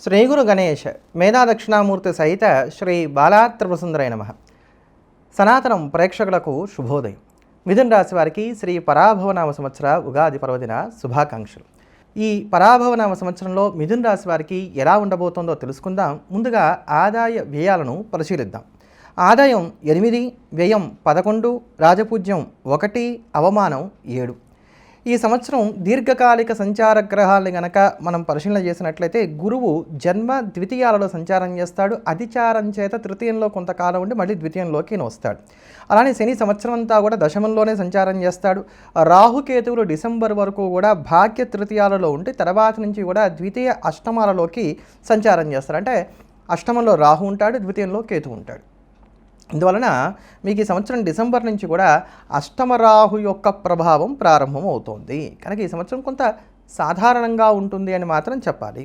శ్రీ గురు గణేష్ మేధా దక్షిణామూర్తి సహిత శ్రీ బాలాత్రిపురసుందరై నమః. సనాతనం ప్రేక్షకులకు శుభోదయం. మిథున రాశి వారికి శ్రీ పరాభవనామ సంవత్సర ఉగాది పర్వదిన శుభాకాంక్షలు. ఈ పరాభవనామ సంవత్సరంలో మిథున రాశి వారికి ఎలా ఉండబోతోందో తెలుసుకుందాం. ముందుగా ఆదాయ వ్యయాలను పరిశీలిద్దాం. ఆదాయం 8, వ్యయం 11, రాజపూజ్యం 1, అవమానం 7. ఈ సంవత్సరం దీర్ఘకాలిక సంచార గ్రహాలని గనక మనం పరిశీలన చేసినట్లయితే గురువు జన్మ ద్వితీయాలలో సంచారం చేస్తాడు. అతిచారం చేత తృతీయంలో కొంతకాలం ఉండి మళ్ళీ ద్వితీయంలోకి వస్తాడు. అలానే శని సంవత్సరం అంతా కూడా దశమంలోనే సంచారం చేస్తాడు. రాహుకేతువులు డిసెంబర్ వరకు కూడా భాగ్య తృతీయాలలో ఉండి తర్వాత నుంచి కూడా ద్వితీయ అష్టమాలలోకి సంచారం చేస్తారు. అంటే అష్టమంలో రాహు ఉంటాడు, ద్వితీయంలో కేతు ఉంటాడు. ఇందువలన మీకు ఈ సంవత్సరం డిసెంబర్ నుంచి కూడా అష్టమరాహు యొక్క ప్రభావం ప్రారంభం అవుతోంది. కనుక ఈ సంవత్సరం కొంత సాధారణంగా ఉంటుంది అని మాత్రం చెప్పాలి.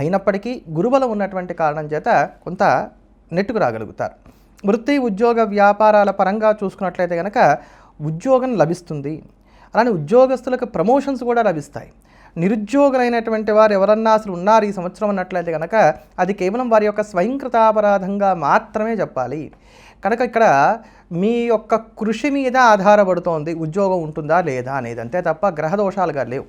అయినప్పటికీ గురుబలం ఉన్నటువంటి కారణం చేత కొంత నెట్టుకు రాగలుగుతారు. వృత్తి, ఉద్యోగ, వ్యాపారాల పరంగా చూసుకున్నట్లయితే కనుక ఉద్యోగం లభిస్తుంది. అలానే ఉద్యోగస్తులకు ప్రమోషన్స్ కూడా లభిస్తాయి. నిరుద్యోగులైనటువంటి వారు ఎవరన్నా అసలు ఉన్నారు ఈ సంవత్సరం అన్నట్లయితే కనుక అది కేవలం వారి యొక్క స్వయంకృతాపరాధంగా మాత్రమే చెప్పాలి. కనుక ఇక్కడ మీ యొక్క కృషి మీద ఆధారపడుతోంది ఉద్యోగం ఉంటుందా లేదా అనేది, అంతే తప్ప గ్రహదోషాలుగా లేవు.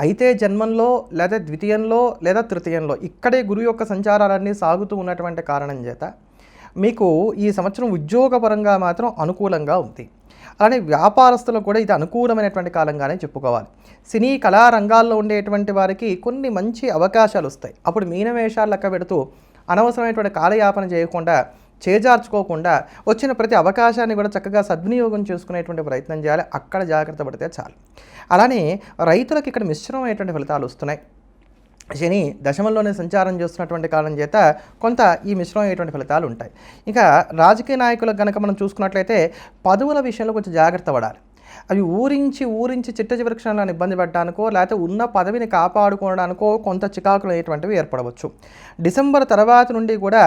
అయితే జన్మంలో లేదా ద్వితీయంలో లేదా తృతీయంలో ఇక్కడే గురువు యొక్క సంచారాలన్నీ సాగుతూ ఉన్నటువంటి కారణం చేత మీకు ఈ సంవత్సరం ఉద్యోగపరంగా మాత్రం అనుకూలంగా ఉంది. అలానే వ్యాపారస్తులకు కూడా ఇది అనుకూలమైనటువంటి కాలంగానే చెప్పుకోవాలి. సినీ కళారంగాల్లో ఉండేటువంటి వారికి కొన్ని మంచి అవకాశాలు వస్తాయి. అప్పుడు మీనవేషాలు లెక్క పెడుతూ అనవసరమైనటువంటి కాలయాపన చేయకుండా, చేజార్చుకోకుండా వచ్చిన ప్రతి అవకాశాన్ని కూడా చక్కగా సద్వినియోగం చేసుకునేటువంటి ప్రయత్నం చేయాలి. అక్కడ జాగ్రత్త పడితే చాలు. అలానే రైతులకు ఇక్కడ మిశ్రమమైనటువంటి ఫలితాలు వస్తున్నాయి. శని దశమంలోనే సంచారం చేస్తున్నటువంటి కారణం చేత కొంత ఈ మిశ్రమమైనటువంటి ఫలితాలు ఉంటాయి. ఇంకా రాజకీయ నాయకులకు కనుక మనం చూసుకున్నట్లయితే పదవుల విషయంలో కొంచెం జాగ్రత్త పడాలి. అవి ఊరించి చిట్ట చివరి క్షణాలను ఇబ్బంది పెట్టడానికో లేకపోతే ఉన్న పదవిని కాపాడుకోవడానికో కొంత చికాకులు అనేటువంటివి ఏర్పడవచ్చు. డిసెంబర్ తర్వాత నుండి కూడా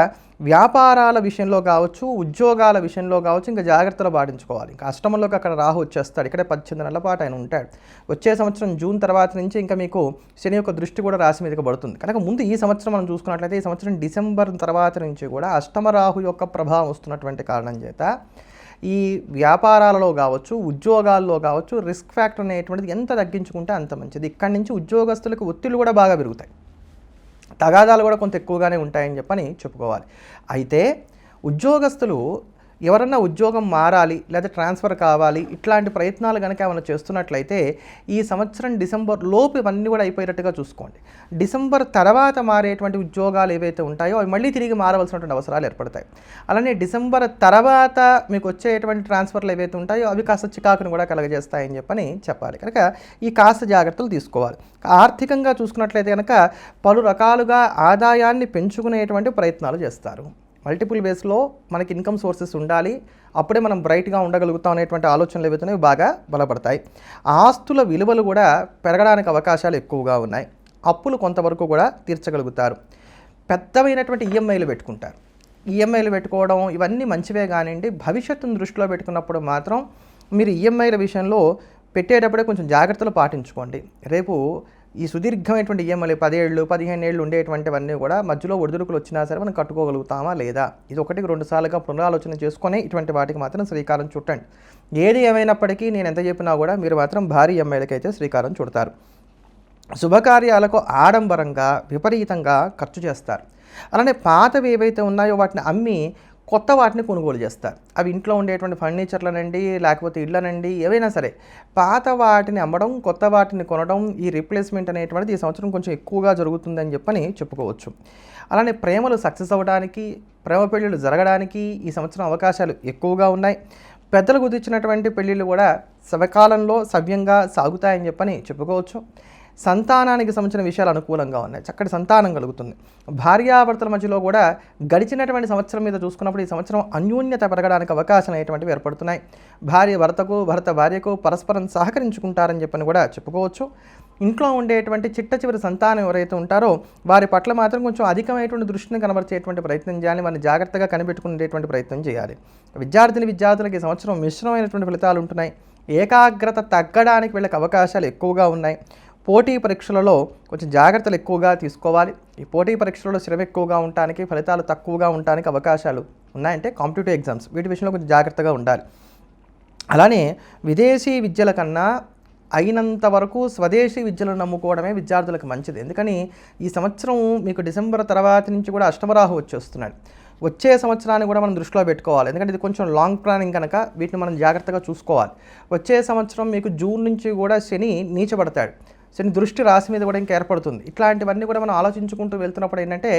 వ్యాపారాల విషయంలో కావచ్చు, ఉద్యోగాల విషయంలో కావచ్చు ఇంకా జాగ్రత్తలు పాటించుకోవాలి. ఇంకా అష్టమంలోకి అక్కడ రాహు వచ్చేస్తాడు. ఇక్కడే 18 నెలల పాటు ఆయన ఉంటాడు. వచ్చే సంవత్సరం జూన్ తర్వాత నుంచి ఇంకా మీకు శని యొక్క దృష్టి కూడా రాశి మీదకి పడుతుంది. కనుక ముందు ఈ సంవత్సరం మనం చూసుకున్నట్లయితే ఈ సంవత్సరం డిసెంబర్ తర్వాత నుంచి కూడా అష్టమ రాహు యొక్క ప్రభావం వస్తున్నటువంటి కారణం చేత ఈ వ్యాపారాలలో కావచ్చు, ఉద్యోగాల్లో కావచ్చు రిస్క్ ఫ్యాక్టర్ అనేటువంటిది ఎంత తగ్గించుకుంటే అంత మంచిది. ఇక్కడి నుంచి ఉద్యోగస్తులకు ఒత్తిళ్లు కూడా బాగా పెరుగుతాయి, తగాదాలు కూడా కొంత ఎక్కువగానే ఉంటాయని చెప్పని చెప్పుకోవాలి. అయితే ఉద్యోగస్తులు ఎవరన్నా ఉద్యోగం మారాలి లేదా ట్రాన్స్ఫర్ కావాలి ఇట్లాంటి ప్రయత్నాలు కనుక ఏమైనా చేస్తున్నట్లయితే ఈ సంవత్సరం డిసెంబర్ లోపు ఇవన్నీ కూడా అయిపోయేటట్టుగా చూసుకోండి. డిసెంబర్ తర్వాత మారేటువంటి ఉద్యోగాలు ఏవైతే ఉంటాయో అవి మళ్ళీ తిరిగి మారవలసినటువంటి అవసరాలు ఏర్పడతాయి. అలానే డిసెంబర్ తర్వాత మీకు వచ్చేటువంటి ట్రాన్స్ఫర్లు ఏవైతే ఉంటాయో అవి కాస్త చికాకును కూడా కలగజేస్తాయని చెప్పని చెప్పాలి. కనుక ఈ కాస్త జాగ్రత్తలు తీసుకోవాలి. ఆర్థికంగా చూసుకున్నట్లయితే కనుక పలు రకాలుగా ఆదాయాన్ని పెంచుకునేటువంటి ప్రయత్నాలు చేస్తారు. మల్టిపుల్ వేస్లో మనకి ఇన్కమ్ సోర్సెస్ ఉండాలి, అప్పుడే మనం బ్రైట్గా ఉండగలుగుతాం అనేటువంటి ఆలోచనలు ఏవైతే బాగా బలపడతాయి. ఆస్తుల విలువలు కూడా పెరగడానికి అవకాశాలు ఎక్కువగా ఉన్నాయి. అప్పులు కొంతవరకు కూడా తీర్చగలుగుతారు. పెద్దమైనటువంటి ఈఎంఐలు పెట్టుకుంటారు. ఈఎంఐలు పెట్టుకోవడం ఇవన్నీ మంచివే కానివ్వండి, భవిష్యత్తును దృష్టిలో పెట్టుకున్నప్పుడు మాత్రం మీరు ఈఎంఐల విషయంలో పెట్టేటప్పుడే కొంచెం జాగ్రత్తలు పాటించుకోండి. రేపు ఈ సుదీర్ఘమైనటువంటి ఈఎంఐలు 10 ఏళ్ళు 15 ఏళ్ళు ఉండేటువంటివన్నీ కూడా మధ్యలో ఒడిదుడుకులు వచ్చినా సరే మనం కట్టుకోగలుగుతామా లేదా, ఇది 1-2 సార్లుగా పునరాలోచన చేసుకొని ఇటువంటి వాటికి మాత్రం శ్రీకారం చుట్టండి. ఏది ఏమైనప్పటికీ నేను ఎంత చెప్పినా కూడా మీరు మాత్రం భారీ ఈఎంఐలకైతే శ్రీకారం చుడతారు. శుభకార్యాలకు ఆడంబరంగా విపరీతంగా ఖర్చు చేస్తారు. అలానే పాతవి ఏవైతే ఉన్నాయో వాటిని అమ్మి కొత్త వాటిని కొనుగోలు చేస్తారు. అవి ఇంట్లో ఉండేటువంటి ఫర్నిచర్లనండి లేకపోతే ఇళ్ళనండి ఏవైనా సరే పాత వాటిని అమ్మడం, కొత్త వాటిని కొనడం, ఈ రీప్లేస్మెంట్ అనేటువంటిది ఈ సంవత్సరం కొంచెం ఎక్కువగా జరుగుతుందని చెప్పని చెప్పుకోవచ్చు. అలానే ప్రేమలు సక్సెస్ అవ్వడానికి, ప్రేమ పెళ్ళిళ్ళు జరగడానికి ఈ సంవత్సరం అవకాశాలు ఎక్కువగా ఉన్నాయి. పెద్దలు కుదిర్చినటువంటి పెళ్ళిళ్ళు కూడా సవకాలంలో సవ్యంగా సాగుతాయని చెప్పని చెప్పుకోవచ్చు. సంతానానికి సంబంధించిన విషయాలు అనుకూలంగా ఉన్నాయి, చక్కటి సంతానం కలుగుతుంది. భార్యాభర్తల మధ్యలో కూడా గడిచినటువంటి సంవత్సరం మీద చూసుకున్నప్పుడు ఈ సంవత్సరం అన్యోన్యత పెరగడానికి అవకాశాలు అనేటువంటివి ఏర్పడుతున్నాయి. భార్య భర్తకు, భర్త భార్యకు పరస్పరం సహకరించుకుంటారని చెప్పని కూడా చెప్పుకోవచ్చు. ఇంట్లో ఉండేటువంటి చిట్ట చివరి సంతానం ఎవరైతే ఉంటారో వారి పట్ల మాత్రం కొంచెం అధికమైనటువంటి దృష్టిని కనబరిచేటువంటి ప్రయత్నం చేయాలి, వారిని జాగ్రత్తగా కనిపెట్టుకునేటువంటి ప్రయత్నం చేయాలి. విద్యార్థులకు ఈ సంవత్సరం మిశ్రమైనటువంటి ఫలితాలు ఉంటున్నాయి. ఏకాగ్రత తగ్గడానికి వీళ్ళకి అవకాశాలు ఎక్కువగా ఉన్నాయి. పోటీ పరీక్షలలో కొంచెం జాగ్రత్తలు ఎక్కువగా తీసుకోవాలి. ఈ పోటీ పరీక్షలలో శ్రమ ఎక్కువగా ఉండటానికి, ఫలితాలు తక్కువగా ఉండటానికి అవకాశాలు ఉన్నాయంటే కాంపిటేటివ్ ఎగ్జామ్స్ వీటి విషయంలో కొంచెం జాగ్రత్తగా ఉండాలి. అలానే విదేశీ విద్యల కన్నా అయినంత వరకు స్వదేశీ విద్యలను నమ్ముకోవడమే విద్యార్థులకు మంచిది. ఎందుకని ఈ సంవత్సరం మీకు డిసెంబర్ తర్వాత నుంచి కూడా అష్టమరాహు వచ్చేస్తున్నాడు. వచ్చే సంవత్సరాన్ని కూడా మనం దృష్టిలో పెట్టుకోవాలి. ఎందుకంటే ఇది కొంచెం లాంగ్ ప్లానింగ్ కనుక వీటిని మనం జాగ్రత్తగా చూసుకోవాలి. వచ్చే సంవత్సరం మీకు జూన్ నుంచి కూడా శని నీచబడతాడు. శని దృష్టి రాశి మీద కూడా ఇంకా ఏర్పడుతుంది. ఇట్లాంటివన్నీ కూడా మనం ఆలోచించుకుంటూ వెళ్తున్నప్పుడు ఏంటంటే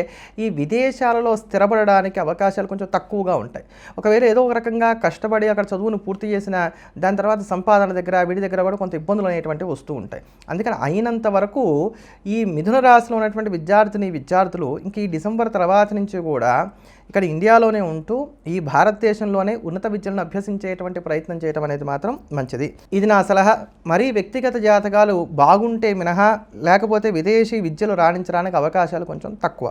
ఈ విదేశాలలో స్థిరపడడానికి అవకాశాలు కొంచెం తక్కువగా ఉంటాయి. ఒకవేళ ఏదో ఒక రకంగా కష్టపడి అక్కడ చదువును పూర్తి చేసిన దాని తర్వాత సంపాదన దగ్గర వీడి దగ్గర కూడా కొంత ఇబ్బందులు అనేటువంటివి వస్తూ ఉంటాయి. అందుకని అయినంత వరకు ఈ మిథున రాశిలో ఉన్నటువంటి విద్యార్థులు ఇంక ఈ డిసెంబర్ తర్వాత నుంచి కూడా ఇక్కడ ఇండియాలోనే ఉంటూ ఈ భారతదేశంలోనే ఉన్నత విద్యలను అభ్యసించేటువంటి ప్రయత్నం చేయడం అనేది మాత్రం మంచిది. ఇది నా సలహా. మరీ వ్యక్తిగత జాతకాలు బాగుంటే మినహా లేకపోతే విదేశీ విద్యలు రాణించడానికి అవకాశాలు కొంచెం తక్కువ.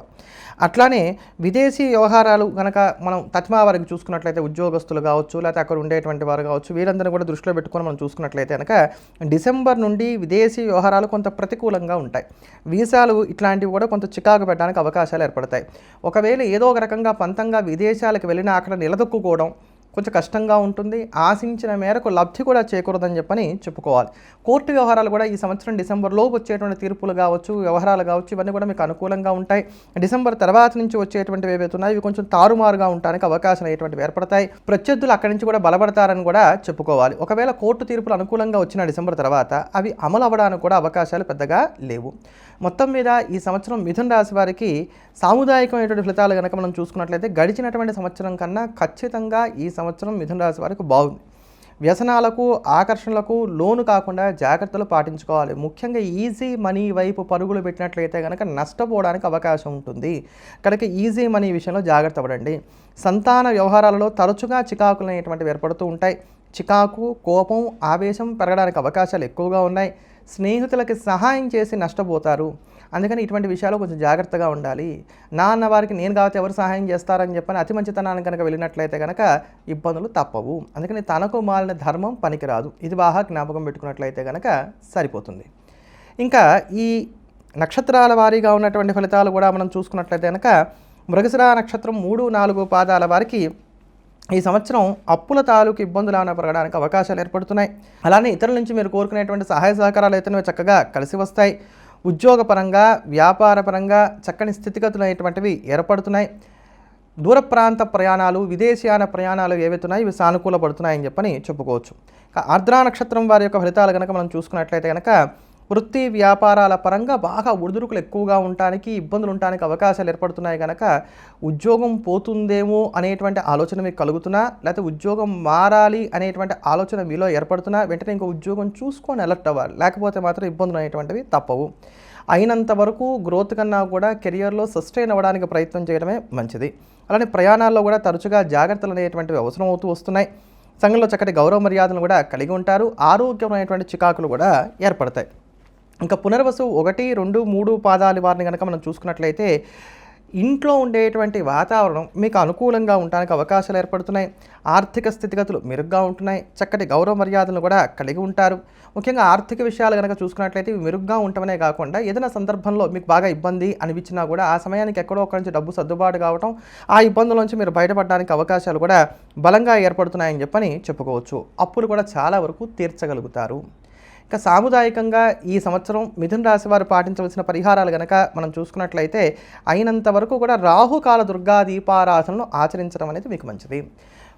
అట్లానే విదేశీ వ్యవహారాలు కనుక మనం తత్మా వారికి చూసుకున్నట్లయితే ఉద్యోగస్తులు కావచ్చు, లేకపోతే అక్కడ ఉండేటువంటి వారు కావచ్చు, వీరందరూ కూడా దృష్టిలో పెట్టుకొని మనం చూసుకున్నట్లయితే కనుక డిసెంబర్ నుండి విదేశీ వ్యవహారాలు కొంత ప్రతికూలంగా ఉంటాయి. వీసాలు ఇట్లాంటివి కూడా కొంత చికాకు పెట్టడానికి అవకాశాలు ఏర్పడతాయి. ఒకవేళ ఏదో ఒక రకంగా పంతంగా విదేశాలకు వెళ్ళినా అక్కడ నిలదొక్కుకోవడం కొంచెం కష్టంగా ఉంటుంది. ఆశించిన మేరకు లబ్ధి కూడా చేకూరదని చెప్పని చెప్పుకోవాలి. కోర్టు వ్యవహారాలు కూడా ఈ సంవత్సరం డిసెంబర్లోపు వచ్చేటువంటి తీర్పులు కావచ్చు, వ్యవహారాలు కావచ్చు, ఇవన్నీ కూడా మీకు అనుకూలంగా ఉంటాయి. డిసెంబర్ తర్వాత నుంచి వచ్చేటువంటివి ఏవైతే ఉన్నాయో ఇవి కొంచెం తారుమారుగా ఉండడానికి అవకాశం అనేటువంటివి ఏర్పడతాయి. ప్రత్యర్థులు అక్కడి నుంచి కూడా బలపడతారని కూడా చెప్పుకోవాలి. ఒకవేళ కోర్టు తీర్పులు అనుకూలంగా వచ్చిన డిసెంబర్ తర్వాత అవి అమలు అవ్వడానికి కూడా అవకాశాలు పెద్దగా లేవు. మొత్తం మీద ఈ సంవత్సరం మిథున రాశి వారికి సాముదాయికమైనటువంటి ఫలితాలు కనుక మనం చూసుకున్నట్లయితే గడిచినటువంటి సంవత్సరం కన్నా ఖచ్చితంగా ఈ సంవత్సరం మిథున రాశి వారికి బాగుంది. వ్యసనాలకు, ఆకర్షణలకు లోను కాకుండా జాగ్రత్తలు పాటించుకోవాలి. ముఖ్యంగా ఈజీ మనీ వైపు పరుగులు పెట్టినట్లయితే కనుక నష్టపోవడానికి అవకాశం ఉంటుంది. కనుక ఈజీ మనీ విషయంలో జాగ్రత్త పడండి. సంతాన వ్యవహారాలలో తరచుగా చికాకులు అనేటువంటివి ఏర్పడుతూ ఉంటాయి. చికాకు, కోపం, ఆవేశం పెరగడానికి అవకాశాలు ఎక్కువగా ఉన్నాయి. స్నేహితులకి సహాయం చేసి నష్టపోతారు. అందుకని ఇటువంటి విషయాలు కొంచెం జాగ్రత్తగా ఉండాలి. నా అన్న వారికి నేను కాబట్టి ఎవరు సహాయం చేస్తారని చెప్పని అతి మంచితనాన్ని కనుక వెళ్ళినట్లయితే కనుక ఇబ్బందులు తప్పవు. అందుకని తనకు మాలిన ధర్మం పనికిరాదు. ఇది బాగా జ్ఞాపకం పెట్టుకున్నట్లయితే కనుక సరిపోతుంది. ఇంకా ఈ నక్షత్రాల వారీగా ఉన్నటువంటి ఫలితాలు కూడా మనం చూసుకున్నట్లయితే కనుక మృగశిర నక్షత్రం 3, 4 పాదాల వారికి ఈ సంవత్సరం అప్పుల తాలూకు ఇబ్బందులు ఏమైనా పెరగడానికి అవకాశాలు ఏర్పడుతున్నాయి. అలానే ఇతరుల నుంచి మీరు కోరుకునేటువంటి సహాయ సహకారాలు అయితేనే చక్కగా కలిసి వస్తాయి. ఉద్యోగపరంగా, వ్యాపారపరంగా చక్కని స్థితిగతులు అనేటువంటివి ఏర్పడుతున్నాయి. దూర ప్రాంత ప్రయాణాలు, విదేశీయాన ప్రయాణాలు ఏవైతే ఉన్నాయో ఇవి సానుకూలపడుతున్నాయని చెప్పని చెప్పుకోవచ్చు. ఆర్ద్రా నక్షత్రం వారి యొక్క ఫలితాలు కనుక మనం చూసుకున్నట్లయితే కనుక వృత్తి వ్యాపారాల పరంగా బాగా ఒడిదుడుకులు ఎక్కువగా ఉండటానికి, ఇబ్బందులు ఉండటానికి అవకాశాలు ఏర్పడుతున్నాయి. కనుక ఉద్యోగం పోతుందేమో అనేటువంటి ఆలోచన మీకు కలుగుతున్నా, లేకపోతే ఉద్యోగం మారాలి అనేటువంటి ఆలోచన మీలో ఏర్పడుతున్నా వెంటనే ఇంకో ఉద్యోగం చూసుకొని అలర్ట్ అవ్వాలి. లేకపోతే మాత్రం ఇబ్బందులు అనేటువంటివి తప్పవు. అయినంత వరకు గ్రోత్ కన్నా కూడా కెరియర్లో సస్టైన్ అవ్వడానికి ప్రయత్నం చేయడమే మంచిది. అలానే ప్రయాణాల్లో కూడా తరచుగా జాగ్రత్తలు అనేటువంటివి అవసరం అవుతూ వస్తున్నాయి. సంఘంలో చక్కటి గౌరవ మర్యాదలు కూడా కలిగి ఉంటారు. ఆరోగ్యమైనటువంటి చికాకులు కూడా ఏర్పడతాయి. ఇంకా పునర్వసు 1, 2, 3 పాదాల వారిని కనుక మనం చూసుకున్నట్లయితే ఇంట్లో ఉండేటువంటి వాతావరణం మీకు అనుకూలంగా ఉండడానికి అవకాశాలు ఏర్పడుతున్నాయి. ఆర్థిక స్థితిగతులు మెరుగ్గా ఉంటున్నాయి. చక్కటి గౌరవ మర్యాదలను కూడా కలిగి ఉంటారు. ముఖ్యంగా ఆర్థిక విషయాలు కనుక చూసుకున్నట్లయితే ఇవి మెరుగ్గా ఉండటమే కాకుండా ఏదైనా సందర్భంలో మీకు బాగా ఇబ్బంది అనిపించినా కూడా ఆ సమయానికి ఎక్కడో ఒకరి నుంచి డబ్బు సర్దుబాటు కావటం, ఆ ఇబ్బందుల నుంచి మీరు బయటపడడానికి అవకాశాలు కూడా బలంగా ఏర్పడుతున్నాయని చెప్పని చెప్పుకోవచ్చు. అప్పులు కూడా చాలా వరకు తీర్చగలుగుతారు. ఇక సాముదాయికంగా ఈ సంవత్సరం మిథున రాశి వారు పాటించవలసిన పరిహారాలు కనుక మనం చూసుకున్నట్లయితే అయినంత వరకు కూడా రాహుకాల దుర్గా దీపారాధనను ఆచరించడం అనేది మీకు మంచిది.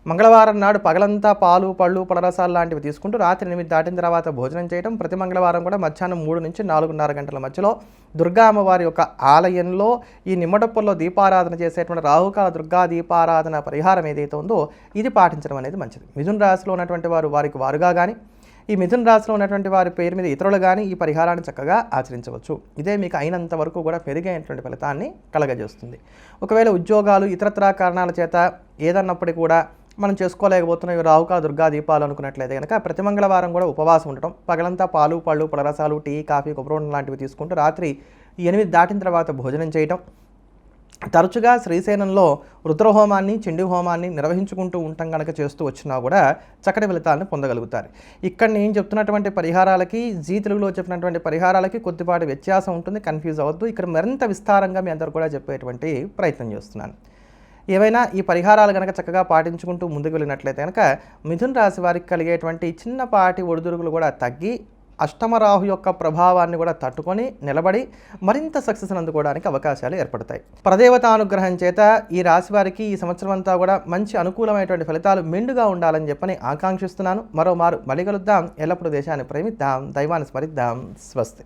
మంగళవారం నాడు పగలంతా పాలు, పళ్ళు, పలరసాలు లాంటివి తీసుకుంటూ రాత్రి 8 దాటిన తర్వాత భోజనం చేయడం. ప్రతి మంగళవారం కూడా మధ్యాహ్నం 3 నుంచి 4:30 గంటల మధ్యలో దుర్గా అమ్మవారి యొక్క ఆలయంలో ఈ నిమ్మడప్పుల్లో దీపారాధన చేసేటువంటి రాహుకాల దుర్గా దీపారాధన పరిహారం ఏదైతే ఉందో ఇది పాటించడం అనేది మంచిది. మిథున రాశిలో ఉన్నటువంటి వారు వారికి వారుగా కానీ, ఈ మిథున రాశిలో ఉన్నటువంటి వారి పేరు మీద ఇతరులు కానీ ఈ పరిహారాన్ని చక్కగా ఆచరించవచ్చు. ఇదే మీకు అయినంత వరకు కూడా పెరిగేటువంటి ఫలితాన్ని కలగజేస్తుంది. ఒకవేళ ఉద్యోగాలు ఇతరత్రా కారణాల చేత ఏదన్నప్పటికీ కూడా మనం చేసుకోలేకపోతున్నాం ఈ రాహుకాల దుర్గా దీపాలు అనుకున్నట్లయితే కనుక ప్రతి మంగళవారం కూడా ఉపవాసం ఉండటం, పగలంతా పాలు, పళ్ళు, పలరసాలు, టీ, కాఫీ, కొబ్బరి లాంటివి తీసుకుంటూ రాత్రి 8 దాటిన తర్వాత భోజనం చేయటం, తరచుగా శ్రీశైలంలో రుద్రహోమాన్ని చండీ హోమాన్ని నిర్వహించుకుంటూ ఉంటాం కనుక చేస్తూ వచ్చినా కూడా చక్కటి ఫలితాలను పొందగలుగుతారు. ఇక్కడ నేను చెప్తున్నటువంటి పరిహారాలకి జీ తెలుగులో చెప్పినటువంటి పరిహారాలకి కొద్దిపాటి వ్యత్యాసం ఉంటుంది, కన్ఫ్యూజ్ అవ్వద్దు. ఇక్కడ మరింత విస్తారంగా మీ అందరూ కూడా చెప్పేటువంటి ప్రయత్నం చేస్తున్నాను. ఏవైనా ఈ పరిహారాలు కనుక చక్కగా పాటించుకుంటూ ముందుకు వెళ్ళినట్లయితే కనుక మిథున రాశి వారికి కలిగేటువంటి చిన్నపాటి ఒడిదుడుకులు కూడా తగ్గి అష్టమ రాహు యొక్క ప్రభావాన్ని కూడా తట్టుకొని నిలబడి మరింత సక్సెస్ అందుకోవడానికి అవకాశాలు ఏర్పడతాయి. ప్రదేవతానుగ్రహం చేత ఈ రాశి వారికి ఈ సంవత్సరం అంతా కూడా మంచి అనుకూలమైనటువంటి ఫలితాలు మెండుగా ఉండాలని చెప్పని ఆకాంక్షిస్తున్నాను. మరోమారు మళ్ళీ కలుద్దాం. ఎల్లప్పుడూ దేశాన్ని ప్రేమిద్దాం, దైవాన్ని స్మరిద్దాం. స్వస్తి.